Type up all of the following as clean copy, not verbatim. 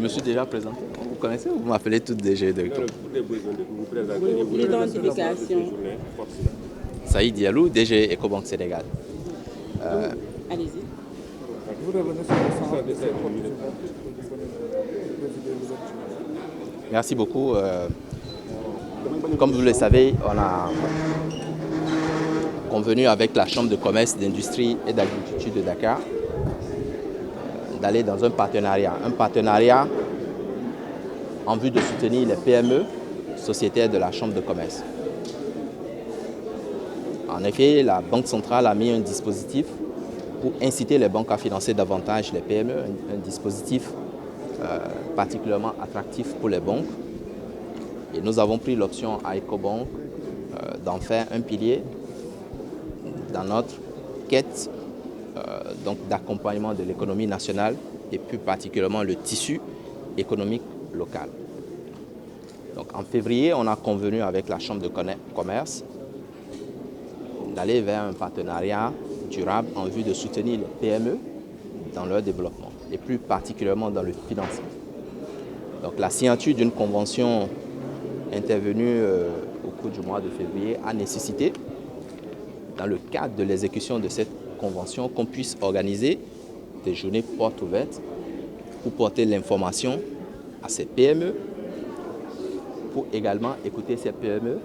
je me suis déjà présenté. Vous connaissez ou vous m'appelez tout DG directement? L'identification. Saïd Diallo, DG Ecobank Sénégal. Allez-y. Merci beaucoup. Comme vous le savez, on a convenu avec la Chambre de commerce, d'industrie et d'agriculture de Dakar d'aller dans un partenariat en vue de soutenir les PME sociétaires de la Chambre de commerce. En effet, la Banque centrale a mis un dispositif pour inciter les banques à financer davantage les PME, un dispositif particulièrement attractif pour les banques. Et nous avons pris l'option à Ecobank d'en faire un pilier dans notre quête d'accompagnement de l'économie nationale et plus particulièrement le tissu économique local. Donc, en février, on a convenu avec la Chambre de commerce d'aller vers un partenariat durable en vue de soutenir les PME dans leur développement et plus particulièrement dans le financement. Donc, la signature d'une convention intervenue au cours du mois de février a nécessité, dans le cadre de l'exécution de cette convention, qu'on puisse organiser des journées portes ouvertes pour porter l'information à ces PME, pour également écouter ces PME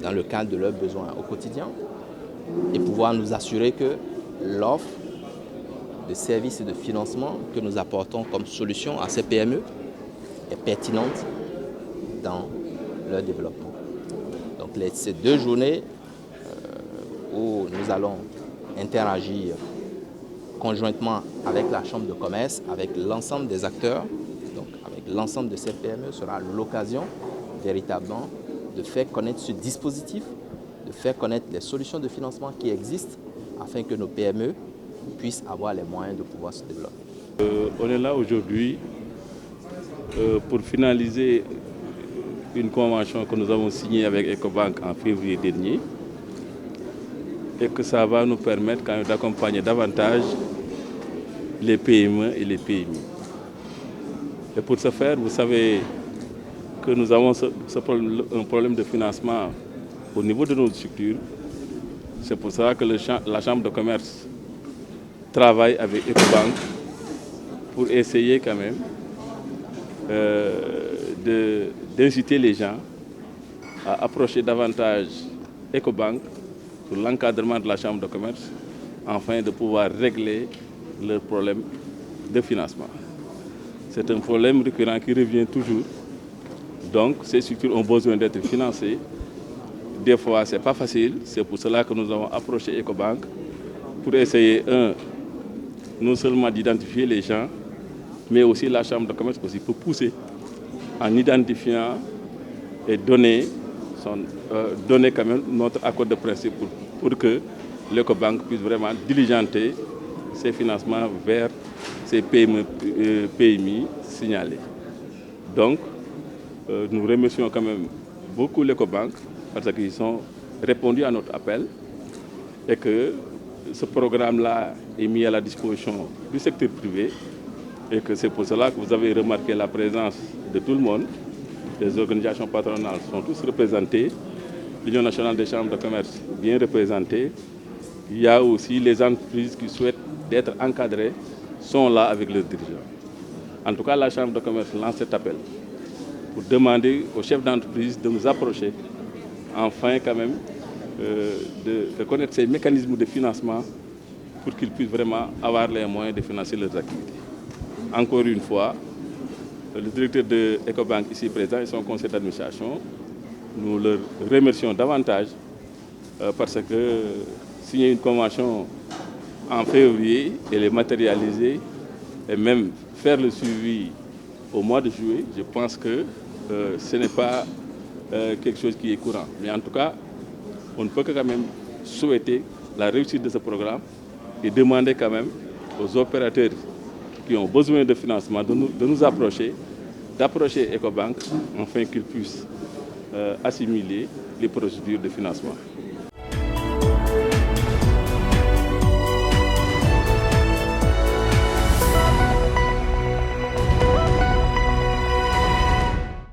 dans le cadre de leurs besoins au quotidien et pouvoir nous assurer que l'offre de services et de financement que nous apportons comme solution à ces PME est pertinente dans leur développement. Donc ces 2 journées où nous allons interagir conjointement avec la Chambre de commerce, avec l'ensemble des acteurs, donc avec l'ensemble de ces PME, sera l'occasion véritablement de faire connaître ce dispositif, de faire connaître les solutions de financement qui existent afin que nos PME puissent avoir les moyens de pouvoir se développer. On est là aujourd'hui pour finaliser une convention que nous avons signée avec Ecobank en février dernier et que ça va nous permettre quand même d'accompagner davantage les PME et les PMI. Et pour ce faire, vous savez que nous avons un problème de financement au niveau de nos structures. C'est pour ça que la Chambre de commerce travaille avec Ecobank pour essayer quand même d'inciter les gens à approcher davantage Ecobank pour l'encadrement de la Chambre de commerce afin de pouvoir régler leurs problèmes de financement. C'est un problème récurrent qui revient toujours. Donc, ces structures ont besoin d'être financées. Des fois, ce n'est pas facile. C'est pour cela que nous avons approché Ecobank pour essayer, non seulement d'identifier les gens, mais aussi la Chambre de commerce aussi pour pousser en identifiant et donner quand même notre accord de principe pour que l'Ecobank puisse vraiment diligenter ses financements vers ces PMI signalés. Donc, nous remercions quand même beaucoup l'Ecobank parce qu'ils ont répondu à notre appel et que ce programme-là est mis à la disposition du secteur privé et que c'est pour cela que vous avez remarqué la présence de tout le monde. Les organisations patronales sont tous représentées, l'Union nationale des chambres de commerce bien représentée. Il y a aussi les entreprises qui souhaitent d'être encadrées, sont là avec leurs dirigeants. En tout cas, la Chambre de commerce lance cet appel pour demander aux chefs d'entreprise de nous approcher, afin quand même de connaître ces mécanismes de financement pour qu'ils puissent vraiment avoir les moyens de financer leurs activités. Encore une fois, le directeur de Ecobank ici présent et son conseil d'administration, nous leur remercions davantage parce que signer une convention en février et les matérialiser et même faire le suivi au mois de juillet, je pense que ce n'est pas quelque chose qui est courant. Mais en tout cas, on ne peut que quand même souhaiter la réussite de ce programme et demander quand même aux opérateurs qui ont besoin de financement de nous approcher, d'approcher Ecobank afin qu'ils puissent assimiler les procédures de financement.